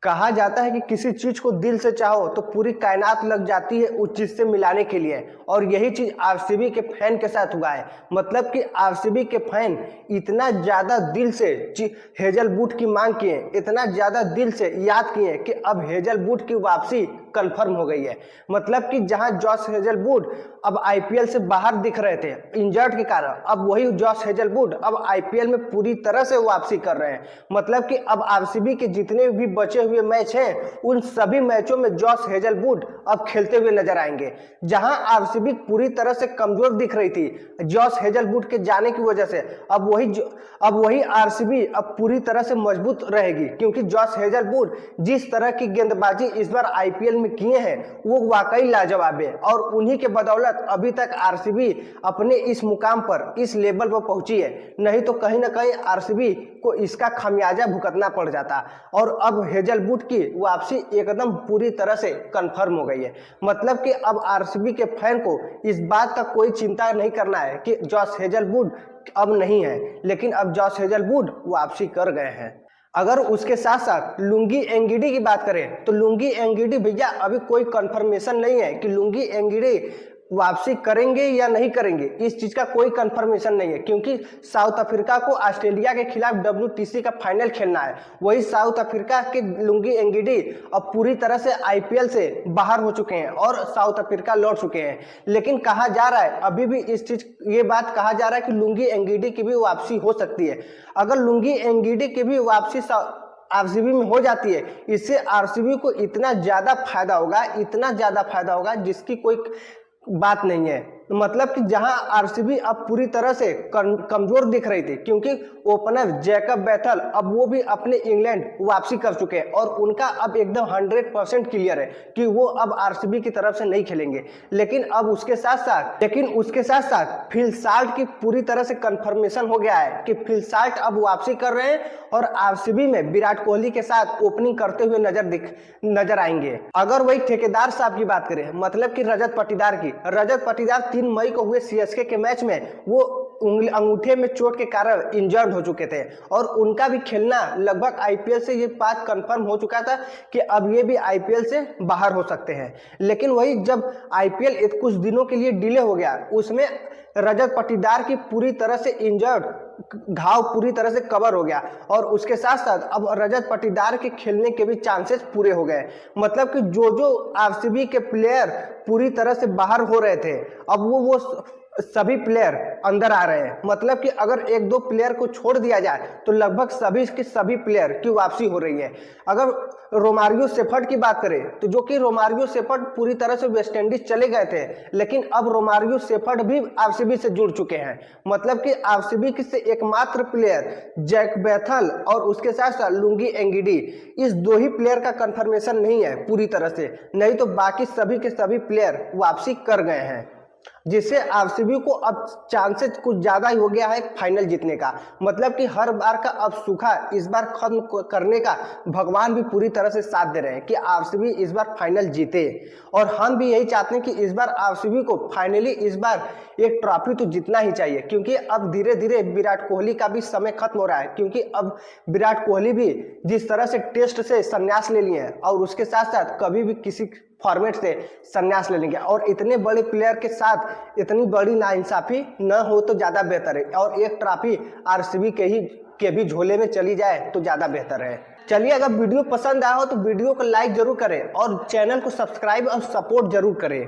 कहा जाता है कि किसी चीज को दिल से चाहो तो पूरी कायनात लग जाती है उस चीज से मिलाने के लिए, और यही चीज आरसीबी के फैन के साथ हुआ है। मतलब कि आरसीबी के फैन इतना ज्यादा दिल से हेजलवुड की मांग किए, इतना ज्यादा दिल से याद किए कि अब हेजलवुड की वापसी कंफर्म हो गई है। मतलब कि जहां जॉस हेजलवुड अब आईपीएल से बाहर दिख रहे थे इंजर्ड के कारण, अब वही जॉस हेजलवुड अब आईपीएल में पूरी तरह से वापसी कर रहे हैं। मतलब कि अब आरसीबी के जितने भी बचे हुए मैच हैं उन सभी मैचों में जॉस हेजलवुड अब खेलते हुए नजर आएंगे। जहां आरसीबी पूरी तरह से कमजोर दिख रही थी जॉस हेजलवुड के जाने की वजह से, अब वही आरसीबी अब पूरी तरह से मजबूत रहेगी, क्योंकि जॉस हेजलवुड जिस तरह की गेंदबाजी इस बार आईपीएल में किए हैं वो वाकई लाजवाब है, और उन्हीं के बदौलत अभी तक आरसीबी अपने इस मुकाम पर, इस लेवल पर पहुंची है। नहीं तो कहीं ना कहीं आरसीबी को इसका खामियाजा भुगतना पड़ जाता। और अब हेजलवुड की वापसी एकदम पूरी तरह से कंफर्म हो गई है। मतलब कि अब आरसीबी के फैन को इस बात का कोई चिंता नहीं करना है कि जॉस हेजलवुड अब नहीं है, लेकिन अब जॉस हेजलवुड वापसी कर गए हैं। अगर उसके साथ साथ लुंगी एंगिडी की बात करें तो लुंगी एंगिडी भैया अभी कोई कंफर्मेशन नहीं है कि लुंगी एंगिडी वापसी करेंगे या नहीं करेंगे, इस चीज का कोई कंफर्मेशन नहीं है, क्योंकि साउथ अफ्रीका को ऑस्ट्रेलिया के खिलाफ WTC का फाइनल खेलना है। वही साउथ अफ्रीका के लुंगी एंगिडी अब पूरी तरह से आईपीएल से बाहर हो चुके हैं और साउथ अफ्रीका लौट चुके हैं। लेकिन कहा जा रहा है, अभी भी ये बात कहा जा रहा है कि लुंगी एंगिडी की भी वापसी हो सकती है। अगर लुंगी एंगिडी की भी वापसी आरसीबी में हो जाती है, इससे आरसीबी को इतना ज्यादा फायदा होगा जिसकी कोई बात नहीं है। मतलब कि जहां आरसीबी अब पूरी तरह से कमजोर दिख रही थी, क्योंकि ओपनर जैकब बैथल अब वो भी अपने इंग्लैंड वापसी कर चुके हैं और उनका अब एकदम 100% क्लियर है कि वो अब आरसीबी की तरफ से नहीं खेलेंगे। लेकिन उसके साथ साथ फिल साल्ट की पूरी तरह से कंफर्मेशन हो गया है कि फिल साल्ट अब वापसी कर रहे हैं और आरसीबी में विराट कोहली के साथ ओपनिंग करते हुए नजर आएंगे। अगर वही ठेकेदार साहब की बात करें, मतलब कि रजत पाटीदार 3 मई को हुए सीएसके के मैच में वो अंगूठे में चोट के कारण इंजर्ड हो चुके थे और उनका भी खेलना लगभग आईपीएल से ये बात कंफर्म हो चुका था कि अब ये भी आईपीएल से बाहर हो सकते हैं। लेकिन वही जब आईपीएल कुछ दिनों के लिए डिले हो गया, उसमें रजत पाटीदार की पूरी तरह से इंजर्ड घाव पूरी तरह से कवर हो गया और उसके साथ साथ अब रजत पाटीदार के खेलने के भी चांसेस पूरे हो गए। मतलब कि जो आरसीबी के प्लेयर पूरी तरह से बाहर हो रहे थे, अब वो सभी प्लेयर अंदर आ रहे हैं। मतलब कि अगर 1-2 प्लेयर को छोड़ दिया जाए तो लगभग सभी के सभी प्लेयर की वापसी हो रही है। अगर रोमारियो सेफर्ड की बात करें तो जो कि रोमारियो सेफर्ड पूरी तरह से वेस्ट इंडीज चले गए थे, लेकिन अब रोमारियो सेफर्ड भी आरसीबी से जुड़ चुके हैं। मतलब कि आरसीबी से एकमात्र प्लेयर जैक बैथल और उसके साथ साथ लुंगी एंगिडी, इस 2 ही प्लेयर का कंफर्मेशन नहीं है पूरी तरह से, नहीं तो बाकी सभी के सभी प्लेयर वापसी कर गए हैं, जिससे आरसीबी को अब चांसेस कुछ ज्यादा ही हो गया है फाइनल जीतने का। मतलब कि हर बार का अब सूखा इस बार खत्म करने का भगवान भी पूरी तरह से साथ दे रहे हैं कि आरसीबी इस बार फाइनल जीते, और हम भी यही चाहते हैं कि इस बार आरसीबी को फाइनली इस बार एक ट्रॉफी तो जीतना ही चाहिए, क्योंकि अब धीरे धीरे विराट कोहली का भी समय खत्म हो रहा है। क्योंकि अब विराट कोहली भी जिस तरह से टेस्ट से संन्यास ले लिए हैं और उसके साथ साथ कभी भी किसी फॉर्मेट से संन्यास ले लेंगे, और इतने बड़े प्लेयर के साथ इतनी बड़ी नाइंसाफी न हो तो ज्यादा बेहतर है, और एक ट्रॉफी आरसीबी के भी झोले में चली जाए तो ज्यादा बेहतर है। चलिए, अगर वीडियो पसंद आया हो तो वीडियो को लाइक जरूर करें और चैनल को सब्सक्राइब और सपोर्ट जरूर करें।